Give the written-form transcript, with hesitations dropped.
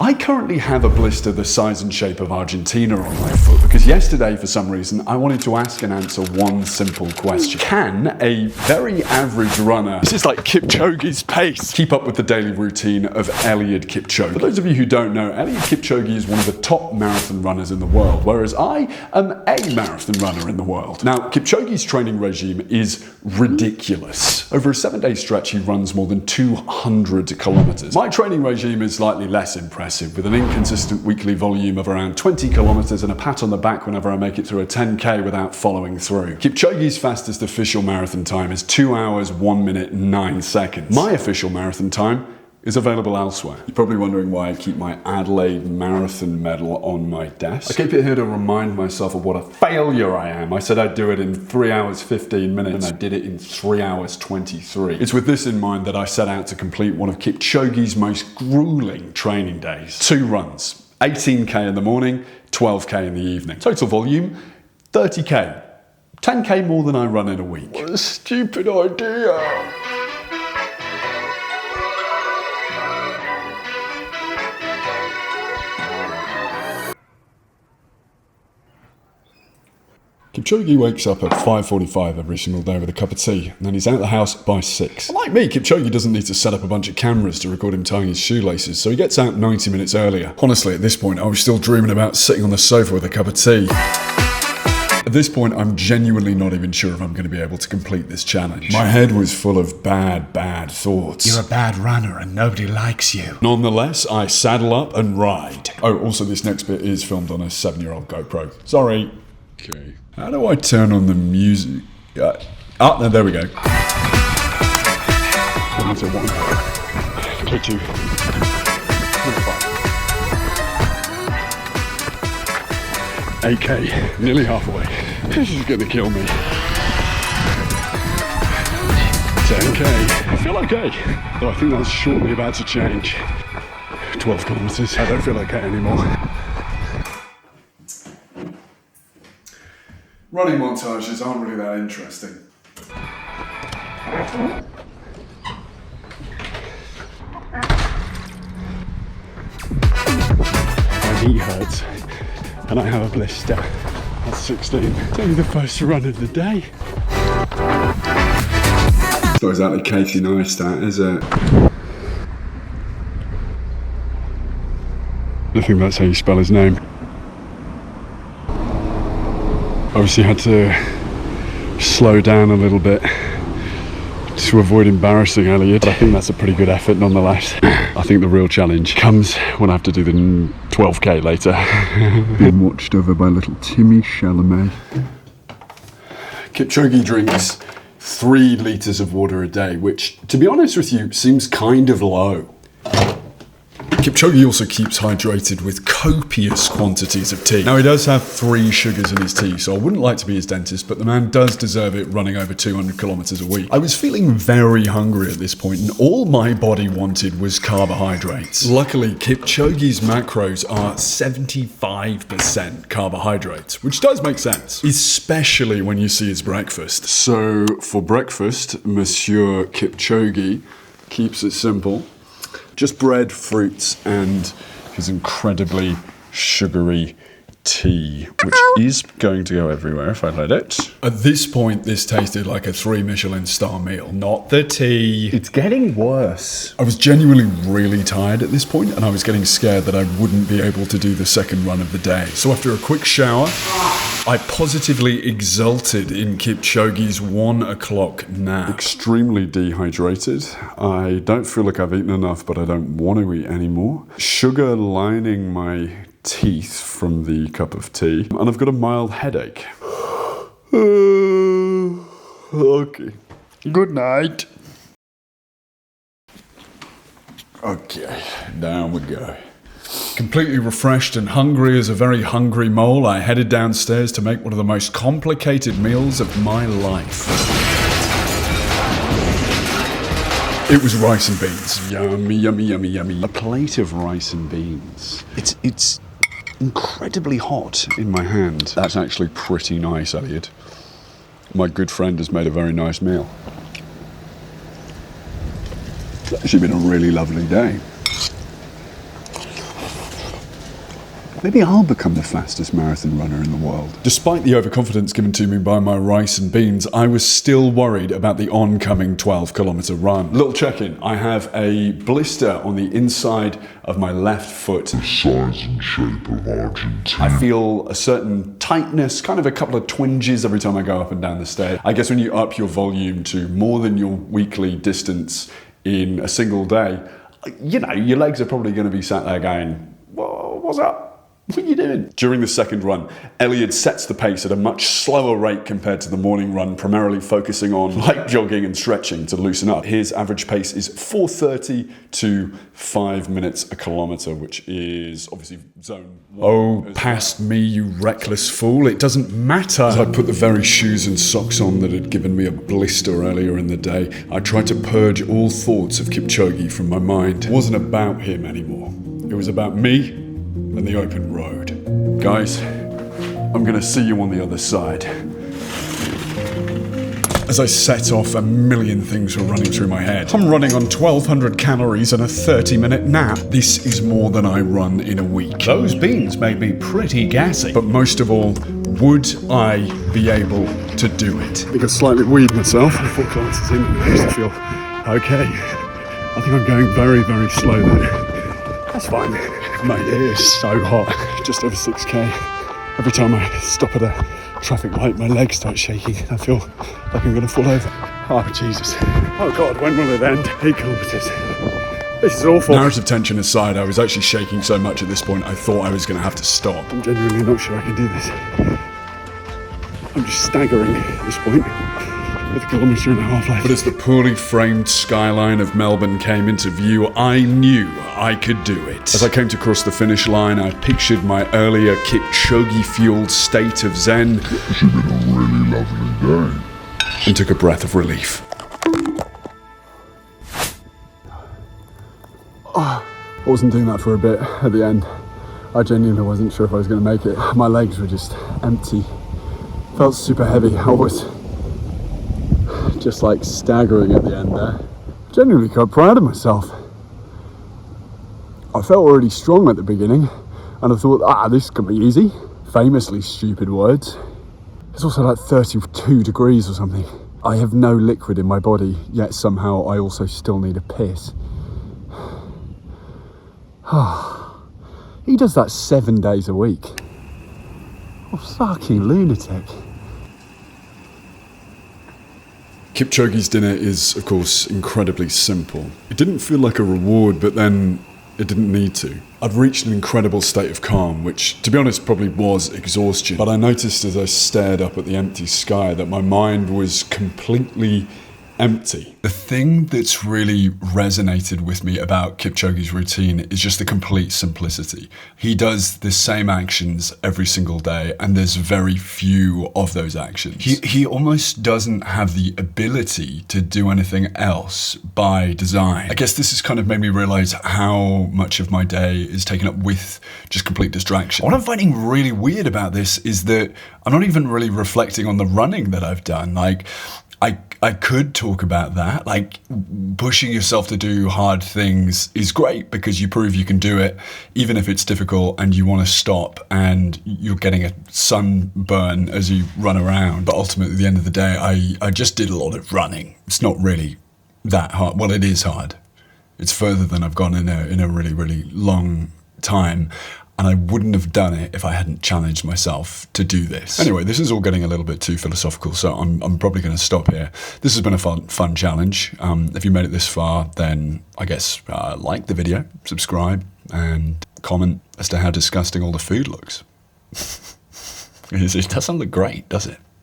I currently have a blister the size and shape of Argentina on my foot because yesterday, for some reason, I wanted to ask and answer one simple question. Can a very average runner, this is like Kipchoge's pace, keep up with the daily routine of Eliud Kipchoge? For those of you who don't know, Eliud Kipchoge is one of the top marathon runners in the world, whereas I am a marathon runner in the world. Now, Kipchoge's training regime is ridiculous. Over a 7-day stretch, he runs more than 200 kilometers. My training regime is slightly less impressive, with an inconsistent weekly volume of around 20 kilometers and a pat on the back whenever I make it through a 10K without following through. Kipchoge's fastest official marathon time is 2 hours, 1 minute, 9 seconds. My official marathon time is available elsewhere. You're probably wondering why I keep my Adelaide Marathon medal on my desk. I keep it here to remind myself of what a failure I am. I said I'd do it in 3 hours 15 minutes and I did it in 3 hours 23. It's with this in mind that I set out to complete one of Kipchoge's most grueling training days. 2 runs, 18K in the morning, 12K in the evening. Total volume, 30K. 10K more than I run in a week. What a stupid idea. Kipchoge wakes up at 5:45 every single day with a cup of tea, and then he's out of the house by 6. Like me, Kipchoge doesn't need to set up a bunch of cameras to record him tying his shoelaces, so he gets out 90 minutes earlier. Honestly, at this point, I was still dreaming about sitting on the sofa with a cup of tea. At this point, I'm genuinely not even sure if I'm going to be able to complete this challenge. My head was full of bad thoughts. You're a bad runner and nobody likes you. Nonetheless, I saddle up and ride. Oh, also this next bit is filmed on a 7-year-old GoPro. Sorry. Okay. How do I turn on the music? No, there we go. 1, 2, 2, 8K, nearly halfway. This is gonna kill me. 10K, I feel okay. Though I think that's shortly about to change. 12 kilometers, I don't feel okay anymore. Running montages aren't really that interesting. My knee hurts and I have a blister. That's 16. It's only the first run of the day. It's not exactly Casey Neistat, is it? I think that's how you spell his name. Obviously had to slow down a little bit to avoid embarrassing Eliud, but I think that's a pretty good effort nonetheless. I think the real challenge comes when I have to do the 12K later. Being watched over by little Timmy Chalamet. Kipchoge drinks 3 litres of water a day, which, to be honest with you, seems kind of low. Kipchoge also keeps hydrated with copious quantities of tea. Now, he does have 3 sugars in his tea, so I wouldn't like to be his dentist, but the man does deserve it running over 200 kilometers a week. I was feeling very hungry at this point, and all my body wanted was carbohydrates. Luckily, Kipchoge's macros are 75% carbohydrates, which does make sense, especially when you see his breakfast. So, for breakfast, Monsieur Kipchoge keeps it simple. Just bread, fruits, and his incredibly sugary tea, which is going to go everywhere if I let it. At this point, this tasted like a 3 Michelin star meal, not the tea. It's getting worse. I was genuinely really tired at this point, and I was getting scared that I wouldn't be able to do the second run of the day. So after a quick shower, I positively exulted in Kipchoge's 1 o'clock nap. Extremely dehydrated. I don't feel like I've eaten enough, but I don't want to eat anymore. Sugar lining my teeth from the cup of tea, and I've got a mild headache. Okay. Good night. Okay, down we go. Completely refreshed and hungry as a very hungry mole, I headed downstairs to make one of the most complicated meals of my life. It was rice and beans. Yummy, yummy, yummy, yummy. A plate of rice and beans. It's incredibly hot in my hand. That's actually pretty nice, Eliud. My good friend has made a very nice meal. It's actually been a really lovely day. maybe I'll become the fastest marathon runner in the world. Despite the overconfidence given to me by my rice and beans, I was still worried about the oncoming 12-kilometer run. Little check-in, I have a blister on the inside of my left foot. The size and shape of Argentina. I feel a certain tightness, kind of a couple of twinges every time I go up and down the stairs. I guess when you up your volume to more than your weekly distance in a single day, you know, your legs are probably going to be sat there going, "Whoa, what's up? What are you doing?" During the second run, Eliud sets the pace at a much slower rate compared to the morning run, primarily focusing on light jogging and stretching to loosen up. His average pace is 4:30 to 5 minutes a kilometre, which is obviously zone 1. Oh, past me, you reckless fool. It doesn't matter. As I put the very shoes and socks on that had given me a blister earlier in the day, I tried to purge all thoughts of Kipchoge from my mind. It wasn't about him anymore. It was about me and the open road. Guys, I'm gonna see you on the other side. As I set off, a million things were running through my head. I'm running on 1,200 calories and a 30-minute nap. This is more than I run in a week. Those beans made me pretty gassy. But most of all, would I be able to do it? I think I slightly weed myself. 4 kilometers in, I used to feel okay. I think I'm going very, very slow though. That's fine. Mate, it is so hot. Just over 6k. Every time I stop at a traffic light, my legs start shaking. I feel like I'm going to fall over. Oh, Jesus. Oh, God, when will it end? 8 kilometres. This is awful. Narrative tension aside, I was actually shaking so much at this point, I thought I was going to have to stop. I'm genuinely not sure I can do this. I'm just staggering at this point. With a kilometre and a half left. But as the poorly framed skyline of Melbourne came into view, I knew I could do it. As I came to cross the finish line, I pictured my earlier Kipchoge-fueled state of zen. It's been a really lovely day. And took a breath of relief. Oh, I wasn't doing that for a bit at the end. I genuinely wasn't sure if I was going to make it. My legs were just empty. Felt super heavy. I was just like staggering at the end there. Genuinely quite proud of myself. I felt already strong at the beginning and I thought, this could be easy. Famously stupid words. It's also like 32 degrees or something. I have no liquid in my body, yet somehow I also still need a piss. He does that 7 days a week. Oh, fucking lunatic. Kipchoge's dinner is, of course, incredibly simple. It didn't feel like a reward, but then it didn't need to. I'd reached an incredible state of calm, which, to be honest, probably was exhaustion. But I noticed as I stared up at the empty sky that my mind was completely empty. The thing that's really resonated with me about Kipchoge's routine is just the complete simplicity. He does the same actions every single day, and there's very few of those actions. He almost doesn't have the ability to do anything else by design. I guess this has kind of made me realize how much of my day is taken up with just complete distraction. What I'm finding really weird about this is that I'm not even really reflecting on the running that I've done. Like, I could talk about that. Like, pushing yourself to do hard things is great because you prove you can do it, even if it's difficult and you want to stop and you're getting a sunburn as you run around. But ultimately, at the end of the day, I just did a lot of running. It's not really that hard. Well, it is hard. It's further than I've gone in a really, really long time. And I wouldn't have done it if I hadn't challenged myself to do this. Anyway, this is all getting a little bit too philosophical, so I'm probably going to stop here. This has been a fun challenge. If you made it this far, then I guess like the video, subscribe, and comment as to how disgusting all the food looks. It doesn't look great, does it?